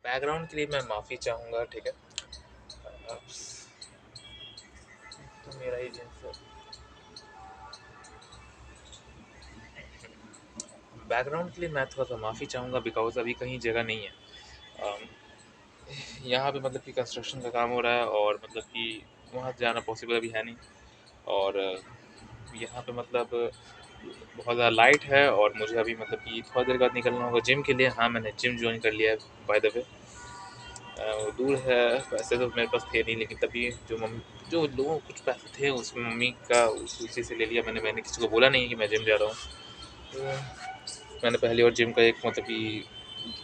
Background के लिए मैं माफ़ी चाहूँगा, ठीक है? तो मेरा ही जींस है। बैकग्राउंड के लिए मैं थोड़ा-सा माफ़ी चाहूँगा बिकॉज़ अभी कहीं जगह नहीं है। अम, यहाँ पे मतलब कि कंस्ट्रक्शन का काम हो रहा है और मतलब कि वहाँ जाना पॉसिबल अभी है नहीं। और यहाँ पे मतलब बहुत ज़्यादा लाइट है और मुझे अभी मतलब कि थोड़ा देर बाद निकलना होगा जिम के लिए। हाँ, मैंने जिम जॉइन कर लिया है बाय द वे। वो दूर है, पैसे तो मेरे पास थे नहीं लेकिन तभी जो लोगों को कुछ पैसे थे उस मम्मी का उसी से ले लिया मैंने किसी को बोला नहीं कि मैं जिम जा रहा हूँ। तो मैंने पहली बार जिम का एक मतलब कि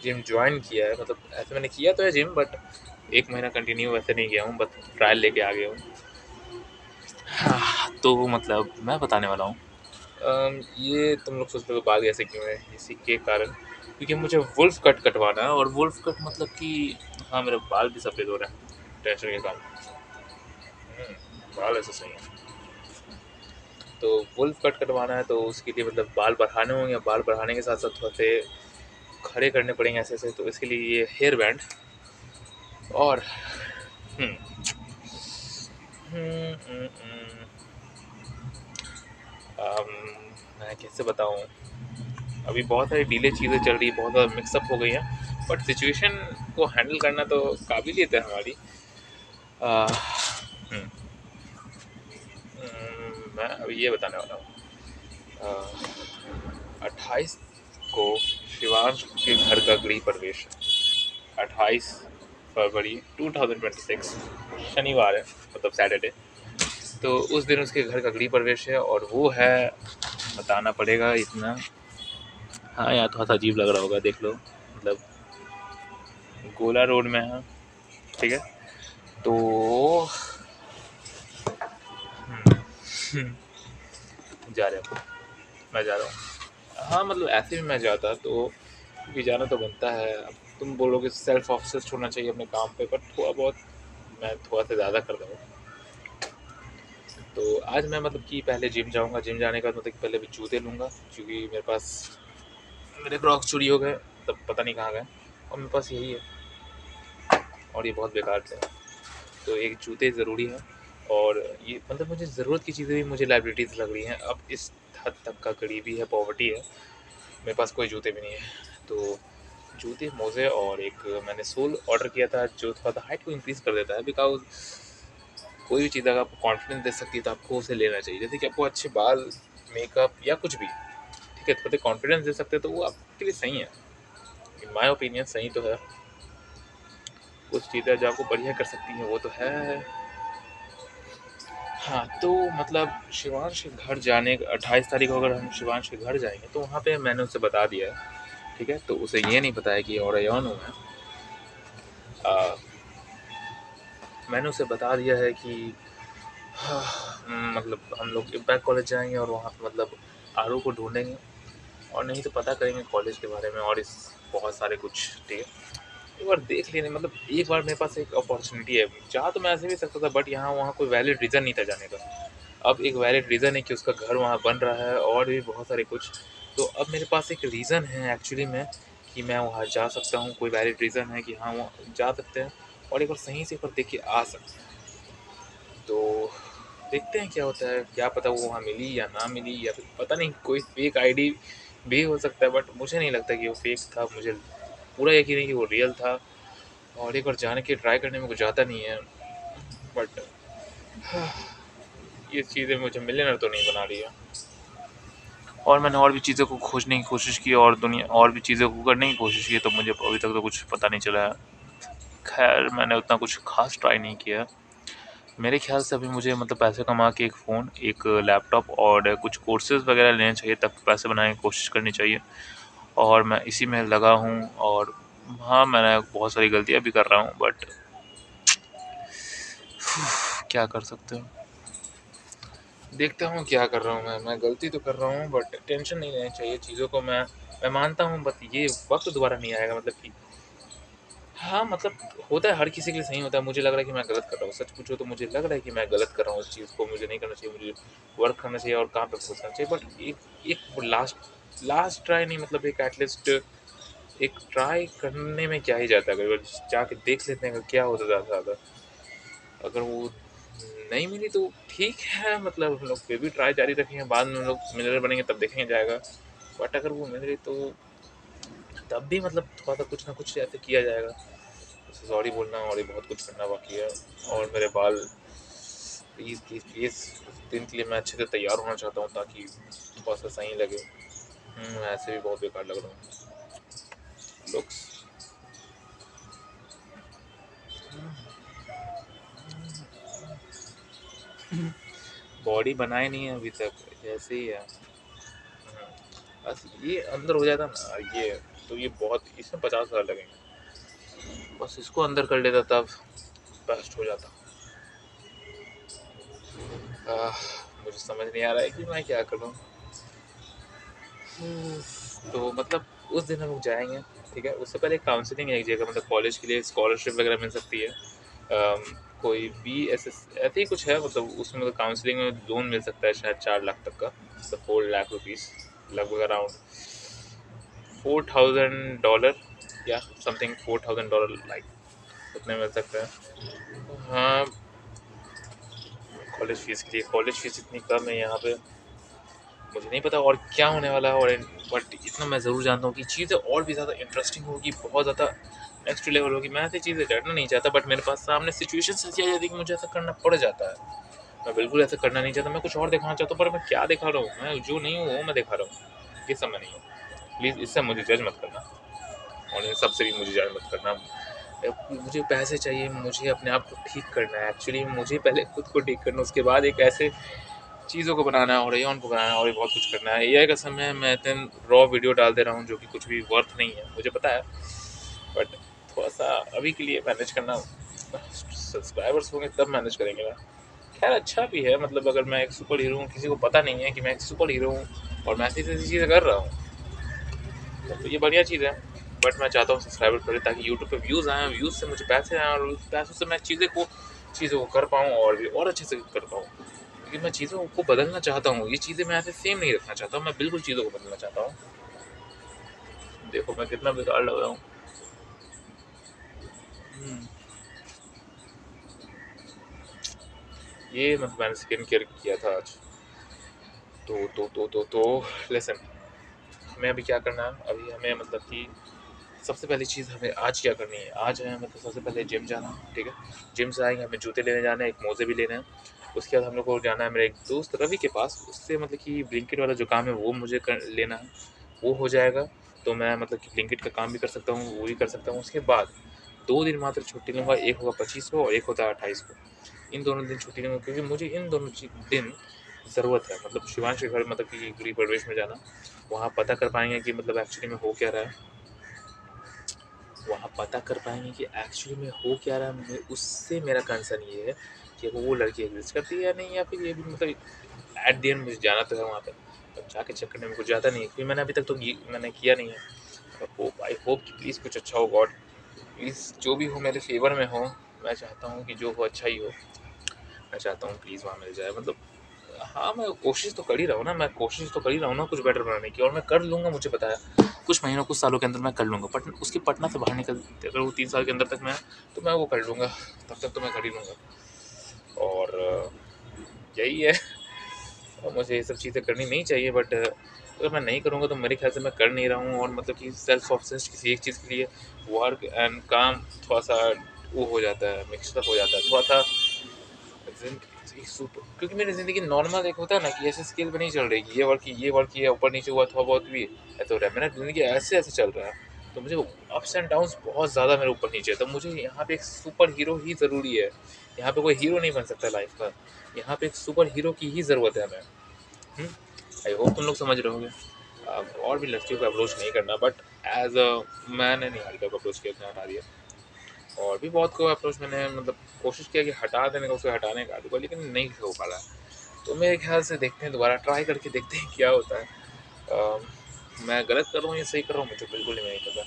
जिम जॉइन किया है, मतलब ऐसे मैंने किया तो है जिम बट 1 महीना कंटिन्यू वैसे नहीं गया हूँ, बस ट्रायल लेके आ गया हूँ। हाँ, तो मतलब मैं बताने वाला हूँ। ये तुम लोग सोच रहे हो बाल ऐसे क्यों है? इसी के कारण, क्योंकि मुझे वुल्फ कट कटवाना है और वुल्फ कट मतलब कि हाँ, मेरे बाल भी सफ़ेद हो रहे हैं टेंशन के कारण। बाल ऐसे सही हैं। तो वुल्फ कट कटवाना है तो उसके लिए मतलब बाल बढ़ाने होंगे, बाल बढ़ाने के साथ-साथ थोड़े से खड़े करने पड़ेंगे ऐसे-ऐसे, तो इसके लिए ये हेयर बैंड और हुँ, हुँ, अम, मैं कैसे बताऊँ? अभी बहुत सारी डिले चीज़ें चल रही है, बहुत ज़्यादा मिक्सअप हो गई हैं, बट सिचुएशन को हैंडल करना तो काबिलियत है हमारी। अ, हुँ, मैं अभी ये बताने वाला हूँ। 28 को शिवांश के घर का गृह प्रवेश है। 28 फरवरी 2026 शनिवार है, मतलब सैटरडे। तो उस दिन उसके घर का गृह प्रवेश है और वो है, बताना पड़ेगा इतना। हाँ यार, थोड़ा सा अजीब लग रहा होगा, देख लो, मतलब गोला रोड में है, ठीक है? तो जा रहे हो, मैं जा रहा हूँ। हाँ, मतलब ऐसे भी मैं जाता तो, क्योंकि जाना तो बनता है। अब तुम बोलोगे सेल्फ ऑफिस छोड़ना चाहिए अपने काम पे, बट थोड़ा बहुत मैं थोड़ा सा ज़्यादा कर रहा हूँ। तो आज मैं मतलब कि पहले जिम जाऊँगा, जिम जाने के बाद मतलब कि पहले भी जूते लूँगा, क्योंकि मेरे पास मेरे क्रॉक्स चोरी हो गए, तब पता नहीं कहाँ गए और मेरे पास यही है और ये बहुत बेकार थे। तो एक जूते ज़रूरी हैं और ये मतलब मुझे ज़रूरत की चीज़ें भी मुझे लाइबिलिटीज़ लग रही हैं। अब इस हद तक का गरीबी है, पॉवर्टी है, मेरे पास कोई जूते भी नहीं है। तो जूते, मोज़े और एक मैंने सोल ऑर्डर किया था जो थोड़ा-सा हाइट को इंक्रीज़ कर देता है, बिकॉज़ कोई भी चीज़ अगर आपको कॉन्फिडेंस दे सकती है तो आपको उसे लेना चाहिए। जैसे कि आपको अच्छे बाल, मेकअप या कुछ भी, ठीक है? थोड़े कॉन्फिडेंस दे सकते हैं तो वो आपके लिए सही है। इन माय ओपिनियन सही तो है। कुछ चीज़ें जो आपको बढ़िया कर सकती हैं वो तो है। हाँ, तो मतलब शिवांश के घर जाने 28 तारीख को अगर हम शिवांश के घर जाएँगे तो वहाँ पे मैंने उसे बता दिया है, ठीक है? तो उसे ये नहीं पता है कि औरैयान हूँ मैं। अ, मैंने उसे बता दिया है कि हाँ, मतलब हम लोग इम्पैक्ट कॉलेज जाएँगे और वहाँ पे मतलब आरू को ढूँढेंगे और नहीं तो पता करेंगे कॉलेज के बारे में और इस बहुत सारे कुछ, ठीक है? एक बार देख लेने, मतलब एक बार मेरे पास एक अपॉर्चुनिटी है। जा तो मैं ऐसे भी सकता था बट यहाँ वहाँ कोई वैलिड रीज़न नहीं था जाने का। अब एक वैलिड रीज़न है कि उसका घर वहाँ बन रहा है और भी बहुत सारे कुछ। तो अब मेरे पास एक रीज़न है एक्चुअली में कि मैं वहाँ जा सकता हूँ, कोई वैलिड रीज़न है कि हाँ, वहाँ जा सकते हैं और एक बार सही से एक बार देख के आ सकते हैं। तो देखते हैं क्या होता है, क्या पता वो वहाँ मिली या ना मिली या फिर पता नहीं कोई फेक आईडी भी हो सकता है, बट मुझे नहीं लगता कि वो फेक था। मुझे पूरा यकीन है कि वो रियल था और एक बार जाने के ट्राई करने में कुछ जाता नहीं है, बट ये चीज़ें मुझे मिलियनर तो नहीं बना रही है। और मैंने और भी चीज़ों को खोजने की कोशिश की और दुनिया और भी चीज़ों को करने की कोशिश की, तो मुझे अभी तक तो कुछ पता नहीं चला है। खैर, मैंने उतना कुछ खास ट्राई नहीं किया। मेरे ख्याल से अभी मुझे मतलब पैसे कमा के एक फ़ोन, एक लैपटॉप और कुछ कोर्सेज़ वगैरह लेने चाहिए, तब पैसे बनाने की कोशिश करनी चाहिए और मैं इसी में लगा हूँ। और हाँ, मैंने बहुत सारी गलतियाँ भी कर रहा हूँ बट क्या कर सकते हो। देखता हूँ क्या कर रहा हूँ मैं गलती तो कर रहा हूँ बट टेंशन नहीं लेनी चाहिए चीज़ों को। मैं मानता हूँ, बट ये वक्त दोबारा नहीं आएगा, मतलब कि हाँ, मतलब होता है, हर किसी के लिए सही होता है। मुझे लग रहा है कि मैं गलत कर रहा हूँ, सच पूछो तो मुझे लग रहा है कि मैं गलत कर रहा हूँ, उस चीज़ को मुझे नहीं करना चाहिए, मुझे वर्क करना चाहिए और काम पे फोकस करना चाहिए। बट एक एक लास्ट लास्ट ट्राई नहीं, मतलब एक एटलीस्ट एक ट्राई करने में क्या ही जाता है, अगर जाके देख लेते हैं अगर क्या होता है ज़्यादा से ज़्यादा। अगर वो नहीं मिली तो ठीक है, मतलब हम लोग फिर भी ट्राई जारी रखेंगे, बाद में हम लोग मिलर बनेंगे तब देखेंगे जाएगा। बट अगर वो मिल गई तो तब भी मतलब थोड़ा-सा कुछ ना कुछ ऐसे किया जाएगा। उसे सॉरी बोलना और ये बहुत कुछ करना बाकी है। और मेरे बाल प्लीज़, प्लीज़, प्लीज़ उस दिन के लिए मैं अच्छे से तैयार होना चाहता हूँ ताकि थोड़ा-सा सही लगे। ऐसे भी बहुत बेकार लग रहा हूँ। लुक्स बॉडी बनाए नहीं है अभी तक, ऐसे ही है। बस ये अंदर हो जाता ना ये, तो ये बहुत इसमें 50,000 लगेंगे। बस इसको अंदर कर लेता तब बेस्ट हो जाता। आह, मुझे समझ नहीं आ रहा है कि मैं क्या करूँ। तो मतलब उस दिन हम लोग जाएँगे, ठीक है? उससे पहले काउंसलिंग है एक जगह, मतलब कॉलेज के लिए स्कॉलरशिप वगैरह मिल सकती है। कोई बीएसएस ऐसे ही कुछ है, मतलब उसमें मतलब काउंसलिंग में लोन मिल सकता है शायद 4 लाख तक का, मतलब 4 लाख रुपीज़, लगभग अराउंड $4,000 या समथिंग $4,000 लाइक उतने मिल सकता है। हाँ, कॉलेज फ़ीस के लिए कॉलेज फ़ीस इतनी कम है यहाँ पे, मुझे नहीं पता और क्या होने वाला है। और बट इतना मैं ज़रूर जानता हूँ कि चीज़ें और भी ज़्यादा इंटरेस्टिंग होगी, बहुत ज़्यादा नेक्स्ट लेवल होगी। मैं ऐसी चीज़ें करना नहीं चाहता, बट मेरे पास सामने सिचुएशंस ऐसी आ जाती है कि मुझे ऐसा करना पड़ जाता है। मैं बिल्कुल ऐसा करना नहीं चाहता, मैं कुछ और दिखाना चाहता हूँ, पर मैं क्या दिखा रहा हूँ? मैं जो नहीं हूँ वो मैं दिखा रहा हूँ। ये सब मैं नहीं हूँ। प्लीज़ इससे मुझे जज मत करना, और इन सब से भी मुझे जज मत करना। मुझे पैसे चाहिए, मुझे अपने आप को ठीक करना है। एक्चुअली मुझे पहले खुद को ठीक करना है, उसके बाद एक ऐसे चीज़ों को बनाना है और रेयॉन को बनाना है और भी बहुत कुछ करना है। एआई का समय है, मैं इतने रॉ वीडियो डाल दे रहा हूँ जो कि कुछ भी वर्थ नहीं है, मुझे पता है। बट थोड़ा-सा अभी के लिए मैनेज करना, सब्सक्राइबर्स होंगे तब मैनेज करेंगे ना। खैर अच्छा भी है, मतलब अगर मैं एक सुपर हीरो हूँ, किसी को पता नहीं है कि मैं एक सुपर हीरो हूँ और मैं ऐसी-ऐसी चीज़ें कर रहा हूँ, तो ये बढ़िया चीज़ है। बट मैं चाहता हूँ सब्सक्राइबर बढ़े ताकि यूट्यूब पे व्यूज़ आएँ, व्यूज़ से मुझे पैसे आएँ और उस पैसों से मैं चीज़ों को कर पाऊँ और भी और अच्छे से कर पाऊँ। क्योंकि मैं चीज़ों को बदलना चाहता हूँ, ये चीज़ें मैं ऐसे सेम नहीं रखना चाहता हूँ, मैं बिल्कुल चीज़ों को बदलना चाहता हूँ। देखो मैं कितना बेकार लग रहा हूँ। हुँ, ये मतलब मैंने स्किन केयर किया था आज। तो लिसन, हमें अभी क्या करना है, अभी हमें मतलब कि सबसे पहली चीज़ हमें आज क्या करनी है, आज हमें मतलब सबसे पहले जिम जाना है, ठीक है? जिम से आएँगे, हमें जूते लेने जाने हैं, एक मोज़े भी लेने हैं। उसके बाद हम लोग को जाना है मेरे एक दोस्त रवि के पास, उससे मतलब कि ब्लिंकिट वाला जो काम है वो मुझे कर लेना है, वो हो जाएगा, तो मैं मतलब कि ब्लिंकिट का काम भी कर सकता हूँ, वो भी कर सकता हूँ। उसके बाद 2 दिन मात्र छुट्टी लूँगा, एक होगा 25 को और एक होता है 28 को। इन दोनों दिन छुट्टी लूँगा क्योंकि मुझे इन दोनों दिन ज़रूरत है, मतलब शिवांश के घर मतलब कि गृह प्रवेश में जाना, वहाँ पता कर पाएँगे कि मतलब एक्चुअली में हो क्या रहा है। वहाँ पता कर पाएँगे कि एक्चुअली में हो क्या रहा है। उससे मेरा कंसर्न ये है कि वो लड़की एग्ज़िस्ट करती है या नहीं, या फिर ये भी मतलब एट द एंड मुझे जाना तो है वहाँ पे। अब जाके चेक करने में कुछ ज़्यादा नहीं है क्योंकि मैंने अभी तक तो ये मैंने किया नहीं है। आई होप कि प्लीज़ कुछ अच्छा हो गॉड। प्लीज़ जो भी हो मेरे फ़ेवर में हो। मैं चाहता हूँ कि जो हो अच्छा ही हो। मैं चाहता हूँ प्लीज़ वहाँ मिल जाए, मतलब हाँ, मैं कोशिश तो कर ही रहा हूँ ना, मैं कोशिश तो कर ही रहा हूँ ना कुछ बेटर बनाने की, और मैं कर लूँगा, मुझे पता है। कुछ महीनों, कुछ सालों के अंदर मैं कर लूँगा, बट उसके पटना से बाहर निकल, अगर वो 3 साल के अंदर तक मैं, तो मैं वो कर लूँगा, तब तक तो मैं कर ही लूँगा। और यही है। और मुझे ये सब चीज़ें करनी नहीं चाहिए, बट अगर मैं नहीं करूँगा तो मेरे ख़्याल से मैं कर नहीं रहा हूँ, और मतलब कि सेल्फ ऑब्सेस्ड किसी एक चीज़ के लिए वर्क एंड काम थोड़ा-सा वो हो जाता है, मिक्स अप हो जाता है, थोड़ा-सा ज़िंदगी सुपर, क्योंकि मेरी ज़िंदगी नॉर्मल एक होता है ना कि ऐसे स्केल पे नहीं चल रही कि ये वर्क किया, ऊपर-नीचे हुआ, थोड़ा बहुत भी ऐसे हो रहा है। मेरा ज़िंदगी ऐसे-ऐसे चल रहा है, तो मुझे अप्स एंड डाउन्स बहुत ज़्यादा मेरे ऊपर-नीचे है, तो मुझे यहाँ पे एक सुपर हीरो ही ज़रूरी है। यहाँ पे कोई हीरो नहीं बन सकता लाइफ़ का, यहाँ पे एक सुपर हीरो की ही ज़रूरत है हमें। हुँ, आई होप तुम लोग समझ रहे होगे। और भी लड़कियों को अप्रोच नहीं करना, बट एज़ मैंने निहारिका को अप्रोच किया, उसने हटा दिया। और भी बहुत को अप्रोच मैंने मतलब कोशिश किया कि हटा देने का, उसे हटाने का आलू का, लेकिन नहीं हो पा रहा है। तो मेरे ख़्याल से देखते हैं, दोबारा ट्राई करके देखते हैं क्या होता है। मैं गलत कर रहा हूँ या सही कर रहा हूँ, मुझे बिल्कुल ही नहीं पता।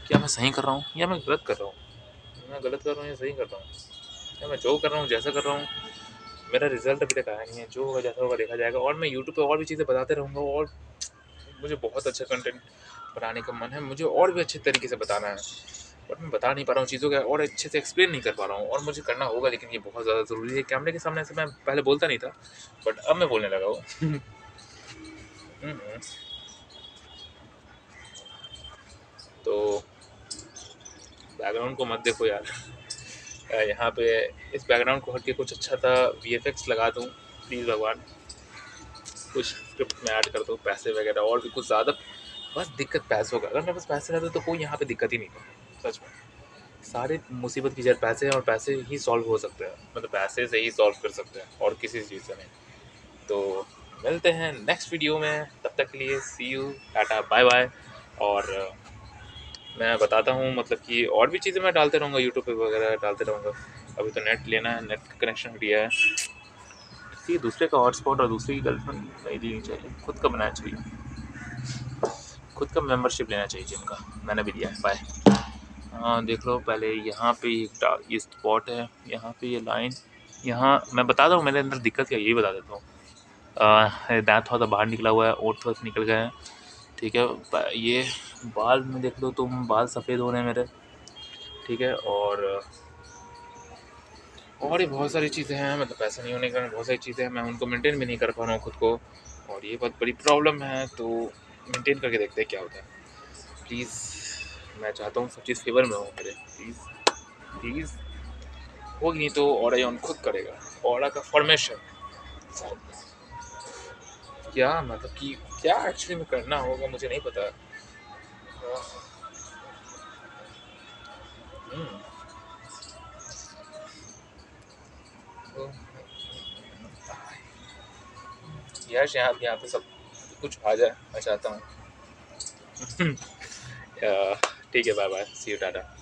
क्या मैं सही कर रहा हूँ या मैं गलत कर रहा हूँ? मैं गलत कर रहा हूँ या सही कर रहा हूँ? या मैं जो कर रहा हूँ, जैसा कर रहा हूँ, मेरा रिज़ल्ट अभी तक आया नहीं है। जो होगा, जैसा होगा देखा जाएगा, और मैं यूट्यूब पे और भी चीज़ें बताते रहूँगा, और मुझे बहुत अच्छा कंटेंट बनाने का मन है, मुझे और भी अच्छे तरीके से बताना है, बट मैं बता नहीं पा रहा हूँ चीज़ों को और अच्छे से एक्सप्लेन नहीं कर पा रहा हूँ, और मुझे करना होगा, लेकिन ये बहुत ज़्यादा ज़रूरी है। कैमरे के सामने से मैं पहले बोलता नहीं था, बट अब मैं बोलने लगा हूँ। हुँ, हुँ। तो बैकग्राउंड को मत देखो यार। यहाँ पे इस बैकग्राउंड को हट के कुछ अच्छा सा वीएफएक्स लगा दूँ, प्लीज़ भगवान। कुछ स्क्रिप्ट में ऐड कर दो, पैसे वगैरह और भी कुछ ज़्यादा। बस दिक्कत पैसों का, अगर मेरे पास पैसे रहते तो कोई यहाँ पे दिक्कत ही नहीं था, सच में। सारी मुसीबत की जड़ पैसे हैं, और पैसे ही सॉल्व हो सकते हैं, मतलब पैसे से ही सॉल्व कर सकते हैं, और किसी चीज़ से नहीं। तो मिलते हैं नेक्स्ट वीडियो में, तब तक के लिए सी यू, टाटा, बाय बाय। और मैं बताता हूँ मतलब कि और भी चीज़ें मैं डालते रहूँगा, यूट्यूब पे वगैरह डालते रहूँगा। अभी तो नेट लेना है, नेट कनेक्शन लिया है। किसी दूसरे का हॉटस्पॉट और दूसरे की गर्लफ्रेंड नहीं लेनी चाहिए, खुद का बनाना चाहिए, खुद का मेंबरशिप लेना चाहिए जिनका। मैंने भी लिया है। बाय। हाँ देख लो, पहले यहाँ पे ये स्पॉट है, यहाँ पे ये लाइन, यहाँ मैं बताता हूँ मेरे अंदर दिक्कत क्या है, यही बता देता हूँ। दांत थोड़ा सा बाहर निकला हुआ है, ओठ थोड़ा सा निकल गए हैं, ठीक है। ये बाल में देख लो तुम, बाल सफ़ेद हो रहे हैं मेरे, ठीक है। और ये बहुत सारी चीज़ें हैं, मतलब पैसा नहीं होने के कारण बहुत सारी चीज़ें हैं, मैं उनको मेंटेन भी नहीं कर पा रहा हूँ खुद को, और ये बहुत बड़ी प्रॉब्लम है। तो मेंटेन करके देखते हैं क्या होता है। प्लीज़, मैं चाहता हूँ सब चीज़ फेवर में हो मेरे, प्लीज़ प्लीज़। होगी नहीं तो ऑरा ऑन खुद करेगा, ऑरा का फॉर्मेशन। क्या मतलब कि क्या एक्चुअली में करना होगा मुझे नहीं पता। हम्म, तो यश यहाँ पे सब कुछ आ जाए, मैं चाहता हूँ। ठीक है, bye bye, see you, Tata.